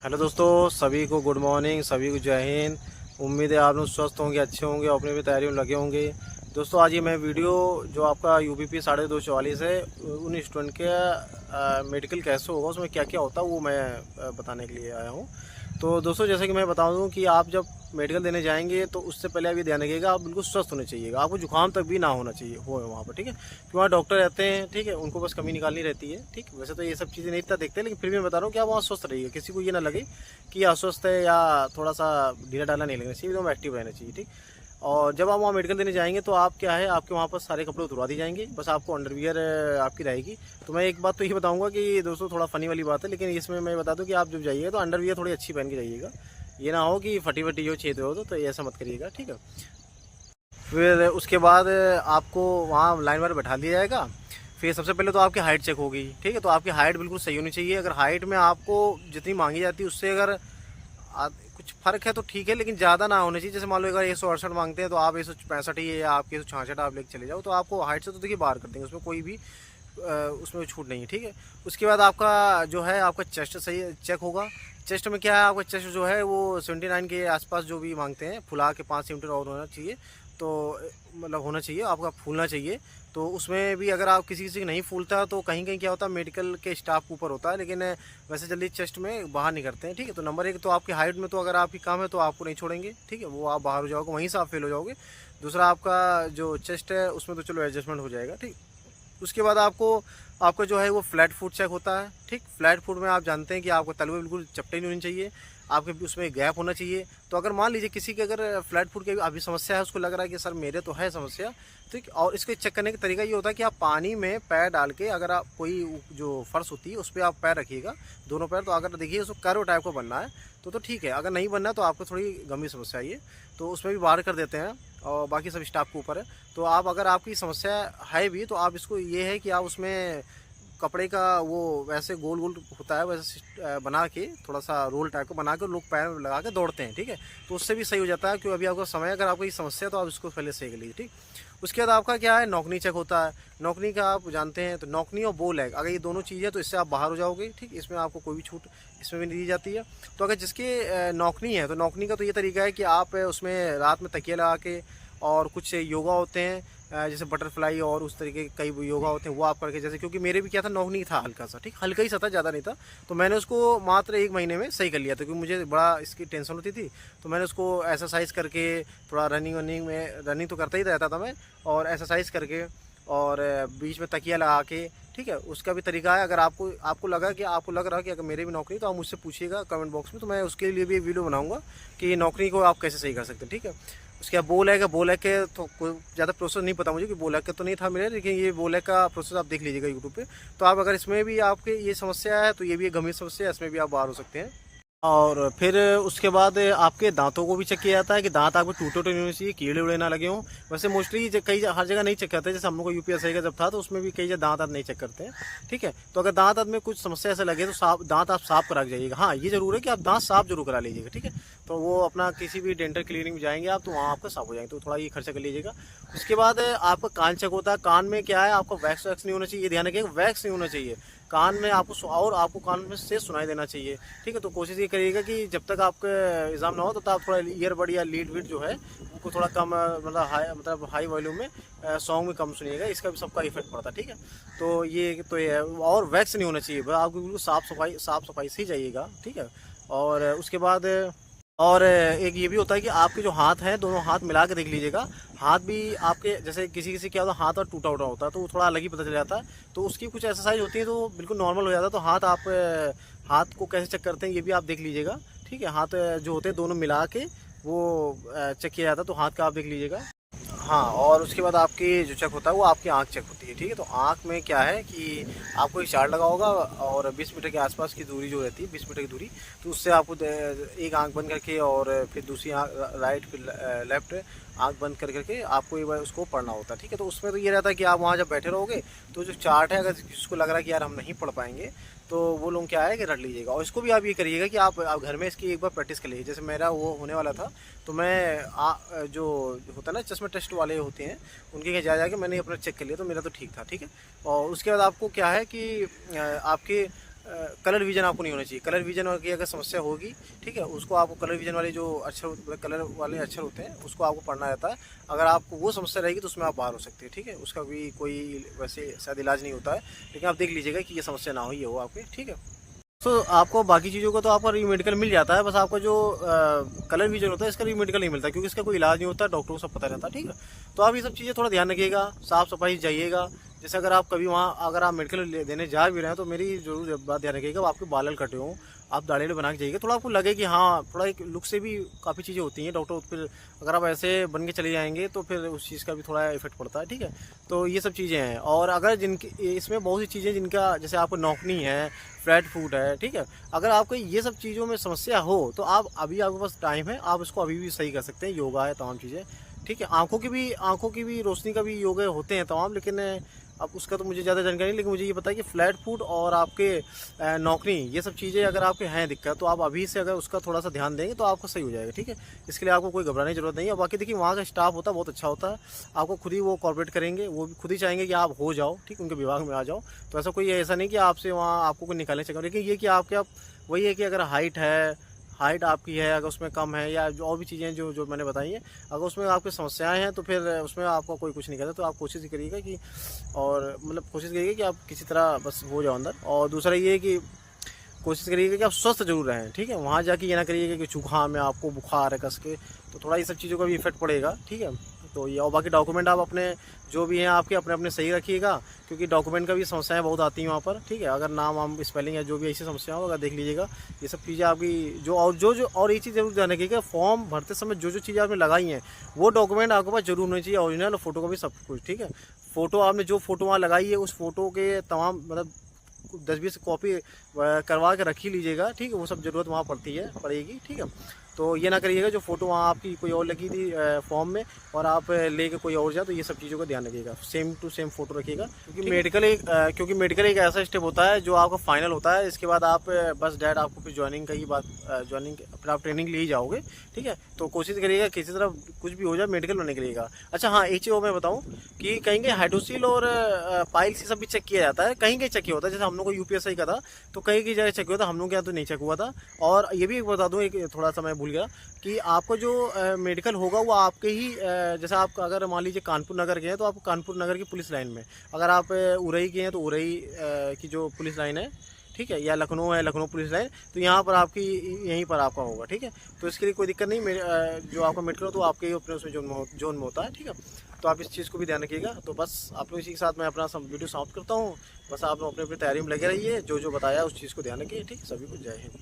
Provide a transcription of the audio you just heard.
Hello दोस्तों, सभी को गुड मॉर्निंग, सभी को जय हिंद। उम्मीद है आप लोग स्वस्थ होंगे, अच्छे होंगे और अपनी भी तैयारियों में लगे होंगे। दोस्तों आज ये मैं वीडियो जो आपका यूपीपी 2.244 है उन स्टूडेंट के मेडिकल कैसे होगा, उसमें क्या क्या होता है वो मैं बताने के लिए आया हूँ। तो दोस्तों जैसे कि मैं बता दूं कि आप जब मेडिकल देने जाएंगे तो उससे पहले आप ये ध्यान रखिएगा, आप बिल्कुल स्वस्थ होने चाहिएगा। आपको जुकाम तक भी ना होना चाहिए हो वहाँ पर, ठीक है। क्योंकि वहाँ डॉक्टर रहते हैं, ठीक है, उनको बस कमी निकालनी रहती है, ठीक। वैसे तो ये सब चीज़ें नहीं इतना देखते, लेकिन फिर भी मैं बता रहा हूँ कि आप वहाँ स्वस्थ रहिए। किसी को ये ना लगे कि अस्वस्थ है या थोड़ा सा ढीला डाला नहीं लगना चाहिए, एकदम एक्टिव रहना चाहिए, ठीक। और जब आप वहाँ मेडिकल देने जाएंगे तो आप क्या है, आपके वहाँ पर सारे कपड़े उतरवा दी जाएंगे, बस आपको अंडरवियर आपकी रहेगी। तो मैं एक बात तो ये बताऊंगा कि दोस्तों थोड़ा फनी वाली बात है, लेकिन इसमें मैं बता दूं कि आप जब जाइएगा तो अंडरवियर थोड़ी अच्छी पहन के जाइएगा। ये ना हो कि फटी फटी जो छेद हो तो ऐसा मत करिएगा, ठीक है। फिर उसके बाद आपको वहाँ लाइन पर बैठा दिया जाएगा। फिर सबसे पहले तो आपकी हाइट चेक होगी, ठीक है। तो आपकी हाइट बिल्कुल सही होनी चाहिए। अगर हाइट में आपको जितनी मांगी जाती है उससे अगर कुछ फर्क है तो ठीक है, लेकिन ज़्यादा ना होना चाहिए। जैसे मान लो अगर 168 मांगते हैं तो आप 165 ही या आप 166 आप लेके चले जाओ, तो आपको हाइट से तो देखिए बाहर कर देंगे, उसमें कोई भी उसमें छूट नहीं है, ठीक है। उसके बाद आपका जो है आपका चेस्ट सही चेक होगा। चेस्ट में क्या है, आपका चेस्ट जो है वो 79 के आसपास जो भी मांगते हैं, फुला के 5 सेंटीमीटर और होना चाहिए। तो मतलब होना चाहिए, आपका फूलना चाहिए। तो उसमें भी अगर आप किसी किसी का नहीं फूलता तो कहीं कहीं क्या होता है, मेडिकल के स्टाफ के ऊपर होता है, लेकिन वैसे जल्दी चेस्ट में बाहर नहीं करते हैं, ठीक है। तो नंबर 1 तो आपकी हाइट में तो अगर आपकी काम है तो आपको नहीं छोड़ेंगे, ठीक है, वो आप बाहर हो जाओगे, वहीं से आप फेल हो जाओगे। दूसरा आपका जो चेस्ट है उसमें तो चलो एडजस्टमेंट हो जाएगा, ठीक। उसके बाद आपका जो है वो फ्लैट फुट चेक होता है, ठीक। फ्लैट फुट में आप जानते हैं कि आपको तलवे बिल्कुल चपटे नहीं होनी चाहिए, आपके उसमें गैप होना चाहिए। तो अगर मान लीजिए किसी के अगर फ्लैट फुट की अभी समस्या है, उसको लग रहा है कि सर मेरे तो है समस्या, ठीक। और इसके चेक करने का तरीका ये होता है कि आप पानी में पैर डाल के, अगर आप कोई जो फर्श होती है उस पर आप पैर रखिएगा, दोनों पैर। तो अगर देखिए उसको कर्व टाइप का बनना है तो ठीक है, अगर नहीं बनना है तो आपको थोड़ी गंभीर समस्या है ये, तो उसमें भी बाहर कर देते हैं। और बाकी सब स्टाफ के ऊपर है। तो आप अगर आपकी समस्या है भी तो आप इसको ये है कि आप उसमें कपड़े का वो वैसे गोल गोल होता है, वैसे बना के थोड़ा सा रोल टाइप का बना के लोग पैर में लगा के दौड़ते हैं, ठीक है। तो उससे भी सही हो जाता है, क्योंकि अभी आपका समय, अगर आपको ये समस्या है तो आप इसको पहले सही कर लीजिए, ठीक। उसके बाद आपका क्या है, नौकनी चेक होता है। नौकनी का आप जानते हैं, तो नौकनी और बो लैग, अगर ये दोनों चीज़ें हैं तो इससे आप बाहर हो जाओगे, ठीक। इसमें आपको कोई भी छूट इसमें भी नहीं दी जाती है। तो अगर जिसके नौकनी है तो नौकनी का तो ये तरीका है कि आप उसमें रात में तकिया लगा के, और कुछ योगा होते हैं जैसे बटरफ्लाई और उस तरीके के कई योगा होते हैं वो आप करके, जैसे क्योंकि मेरे भी क्या था, नौकनी था हल्का सा, ठीक, हल्का ही सा था, ज़्यादा नहीं था। तो मैंने उसको मात्र 1 महीने में सही कर लिया था, क्योंकि मुझे बड़ा इसकी टेंशन होती थी। तो मैंने उसको एक्सरसाइज करके, थोड़ा रनिंग तो करता ही रहता था मैं, और एक्सरसाइज करके, और बीच में तकिया लगा के, ठीक है। उसका भी तरीका है। अगर आपको लग रहा है कि अगर मेरे भी नौकरी, तो आप मुझसे पूछिएगा कमेंट बॉक्स में, तो मैं उसके लिए भी एक वीडियो बनाऊंगा कि नौकरी को आप कैसे सही कर सकते हैं, ठीक है। उसके बाद बोल है के तो कोई ज़्यादा प्रोसेस नहीं पता मुझे कि बोल है के तो नहीं था मेरे, लेकिन ये बोल है का प्रोसेस आप देख लीजिएगा यूट्यूब पे। तो आप अगर इसमें भी आपके ये समस्या है तो ये भी एक गंभीर समस्या है, इसमें भी आप बाहर हो सकते हैं। और फिर उसके बाद आपके दांतों को भी चेक किया जाता है कि दांत आपको टूटे टूटे नहीं होने चाहिए, कीड़े उड़े ना लगे हों। वैसे मोस्टली कई हर जगह नहीं चेक करते, जैसे हम लोग को यूपीएससी का जब था तो उसमें भी कई जगह दांत नहीं चेक करते हैं, ठीक है। तो अगर दांत में कुछ समस्या ऐसे लगे तो दांत आप साफ करा के जाइएगा। हाँ, ये जरूर है कि आप दांत साफ जरूर करा लीजिएगा, ठीक है। तो वो अपना किसी भी डेंटल क्लिनिक में जाएंगे आप तो वहाँ आपका साफ हो जाएंगे, तो थोड़ा ये खर्चा कर लीजिएगा। उसके बाद आपका कान चेक होता है। कान में क्या है, आपको वैक्स नहीं होना चाहिए, ये ध्यान रखिएगा, वैक्स नहीं होना चाहिए कान में आपको कान में से सुनाई देना चाहिए, ठीक है। तो कोशिश ये करिएगा कि जब तक आपका एग्जाम ना हो तो आप थोड़ा ईयरबड या लीड विड जो है उनको थोड़ा कम, मतलब हाई वॉल्यूम में सॉन्ग में कम सुनिएगा, इसका भी सबका इफेक्ट पड़ता है, ठीक है। तो ये है। और वैक्स नहीं होना चाहिए, आपको बिल्कुल साफ सफाई से ही जाइएगा, ठीक है। और उसके बाद और एक ये भी होता है कि आपके जो हाथ हैं दोनों हाथ मिला के देख लीजिएगा। हाथ भी आपके, जैसे किसी क्या होता है, हाथ और टूटा होता है तो वो थोड़ा अलग ही पता चल जाता है। तो उसकी कुछ एक्सरसाइज होती है तो बिल्कुल नॉर्मल हो जाता है। तो हाथ को कैसे चेक करते हैं ये भी आप देख लीजिएगा, ठीक है। हाथ जो होते हैं दोनों मिला के वो चेक किया जाता है, तो हाथ का आप देख लीजिएगा। हाँ, और उसके बाद आपकी जो चेक होता है वो आपकी आंख चेक होती है, ठीक है। तो आंख में क्या है कि आपको एक चार्ट लगा होगा, और 20 मीटर के आसपास की दूरी जो रहती है, 20 मीटर की दूरी, तो उससे आपको एक आंख बंद करके और फिर दूसरी आंख, राइट फिर लेफ्ट आंख बंद करके आपको एक बार उसको पढ़ना होता है, ठीक है। तो उसमें तो ये रहता है कि आप वहाँ जब बैठे रहोगे तो जो चार्ट है, अगर जिसको लग रहा है कि यार हम नहीं पढ़ पाएंगे तो वो लोग क्या है कि रट लीजिएगा। और इसको भी आप ये करिएगा कि आप घर में इसकी एक बार प्रैक्टिस कर लीजिए। जैसे मेरा वो होने वाला था तो मैं जो होता है ना चश्मा टेस्ट वाले होते हैं, उनके यहाँ जाके मैंने अपना चेक कर लिया तो मेरा तो ठीक था, ठीक है। और उसके बाद आपको क्या है कि आपके कलर विजन आपको नहीं होना चाहिए। कलर विजन की अगर समस्या होगी, ठीक है, उसको आपको कलर विजन वाले जो अक्षर, कलर वाले अक्षर होते हैं, उसको आपको पढ़ना रहता है। अगर आपको वो समस्या रहेगी तो उसमें आप बाहर हो सकते हैं, ठीक है। उसका भी कोई वैसे शायद इलाज नहीं होता है, लेकिन आप देख लीजिएगा कि ये समस्या ना हो, ये हो आपके, ठीक है। तो आपको बाकी चीज़ों का तो आपका रीमेडिकल मिल जाता है, बस आपका जो कलर विजन होता है इसका रीमेडिकल नहीं मिलता, क्योंकि इसका कोई इलाज नहीं होता, डॉक्टर को सब पता रहता है, ठीक है। तो आप ये सब चीज़ें थोड़ा ध्यान रखिएगा, साफ़ सफाई से जाइएगा। जैसे अगर आप कभी वहाँ अगर आप मेडिकल देने जा भी रहे हैं तो मेरी जरूर बात ध्यान रखिएगा, आपके बाल कटे हों, आप दाढ़ी बना के जाइएगा, थोड़ा आपको लगे कि हाँ थोड़ा एक लुक से भी काफ़ी चीज़ें होती हैं डॉक्टर। फिर अगर आप ऐसे बन के चले जाएंगे तो फिर उस चीज़ का भी थोड़ा इफेक्ट पड़ता है, ठीक है। तो ये सब चीज़ें हैं। और अगर जिनकी इसमें बहुत सी चीज़ें जिनका जैसे आपको नौकनी है, फ्लैट फूट है, ठीक है, अगर आपको ये सब चीज़ों में समस्या हो तो आप अभी आपके पास टाइम है, आप इसको अभी भी सही कर सकते हैं। योगा है, तमाम चीज़ें, ठीक है। आंखों की भी रोशनी का भी योगा होते हैं तमाम, लेकिन अब उसका तो मुझे ज़्यादा जानकारी नहीं, लेकिन मुझे ये पता है कि फ्लैट फूट और आपके नौकरी, ये सब चीज़ें अगर आपके हैं दिक्कत, तो आप अभी से अगर उसका थोड़ा सा ध्यान देंगे तो आपको सही हो जाएगा, ठीक है। इसके लिए आपको कोई घबराने की जरूरत नहीं है। और बाकी देखिए वहाँ का स्टाफ होता है बहुत अच्छा होता है, आपको खुद ही वो कॉर्पोरेट करेंगे, वो भी खुद ही चाहेंगे कि आप हो जाओ, ठीक, उनके विभाग में आ जाओ। तो ऐसा नहीं कि आपसे वहाँ आपको कोई निकालने चाहिए, लेकिन ये कि आपके आप वही है कि अगर हाइट आपकी है, अगर उसमें कम है, या जो और भी चीज़ें जो मैंने बताई हैं, अगर उसमें आपकी समस्याएं हैं तो फिर उसमें आपका कोई कुछ नहीं करता। तो आप कोशिश करिएगा कि, और मतलब कोशिश करिएगा कि आप किसी तरह बस हो जाओ अंदर। और दूसरा ये कि कोशिश करिएगा कि आप स्वस्थ जरूर रहें, ठीक है। वहाँ जाके ये ना करिएगा कि जुकाम है, आपको बुखार है कस के, तो थोड़ा ये सब चीज़ों का भी इफेक्ट पड़ेगा, ठीक है। तो ये, और बाकी डॉक्यूमेंट आप अपने जो भी हैं आपके अपने अपने सही रखिएगा, क्योंकि डॉक्यूमेंट का भी समस्याएं बहुत आती हैं वहाँ पर, ठीक है। अगर नाम स्पेलिंग या जो भी ऐसी समस्या हो, अगर देख लीजिएगा ये सब चीज़ें आपकी जो और ये चीज़ जरूर ध्यान रखिएगा, फॉर्म भरते समय जो चीज़ें आपने लगाई हैं वो डॉक्यूमेंट आपके पास जरूर होनी चाहिए, ओरिजिनल, फोटो का भी सब कुछ, ठीक है। फोटो आपने जो फोटो वहाँ लगाई है उस फोटो के तमाम मतलब 10-20 कॉपी करवा के रख ही लीजिएगा, ठीक है। वो सब ज़रूरत वहाँ पड़ेगी, ठीक है। तो ये ना करिएगा जो फ़ोटो वहाँ आपकी कोई और लगी थी फॉर्म में और आप लेके कोई और जाए, तो ये सब चीज़ों का ध्यान रखिएगा, सेम टू सेम फ़ोटो रखिएगा। क्योंकि मेडिकल एक ऐसा स्टेप होता है जो आपका फाइनल होता है। इसके बाद आप बस डायरेक्ट आपको फिर ज्वाइनिंग फिर आप ट्रेनिंग ले ही जाओगे, ठीक है। तो कोशिश करिएगा किसी तरह कुछ भी हो जाए मेडिकल बनने के लिए। अच्छा हाँ, एक चीज़ और मैं बताऊँ कि कहीं कहीं हाइड्रोसिल और पाइल्स सब भी चेक किया जाता है, कहीं चेक किया होता है। जैसे हम लोग को UPSI का था तो कहीं की जगह चेक किया था, हम लोग के यहाँ तो नहीं चेक हुआ था। और ये भी बता दूँ, एक थोड़ा सा मैं भूल गया कि आपको जो मेडिकल होगा वो आपके ही जैसे आप अगर मान लीजिए कानपुर नगर के हैं तो आपको कानपुर नगर की पुलिस लाइन में, अगर आप उरई के हैं तो उरई की जो पुलिस लाइन है, ठीक है, या लखनऊ है लखनऊ पुलिस लाइन, तो यहाँ पर आपकी यहीं पर आपका होगा, ठीक है। तो इसके लिए कोई दिक्कत नहीं, जो आपका मेडिकल हो तो आपके ही अपने उसमें जोन में होता है, ठीक है। तो आप इस चीज़ को भी ध्यान रखिएगा। तो बस आप लोग इसी के साथ मैं अपना वीडियो समाप्त करता हूँ। बस आप लोग अपनी तैयारी में लगे रहिए, जो बताया उस चीज़ को ध्यान रखिए, ठीक है। सभी को जय हिंद।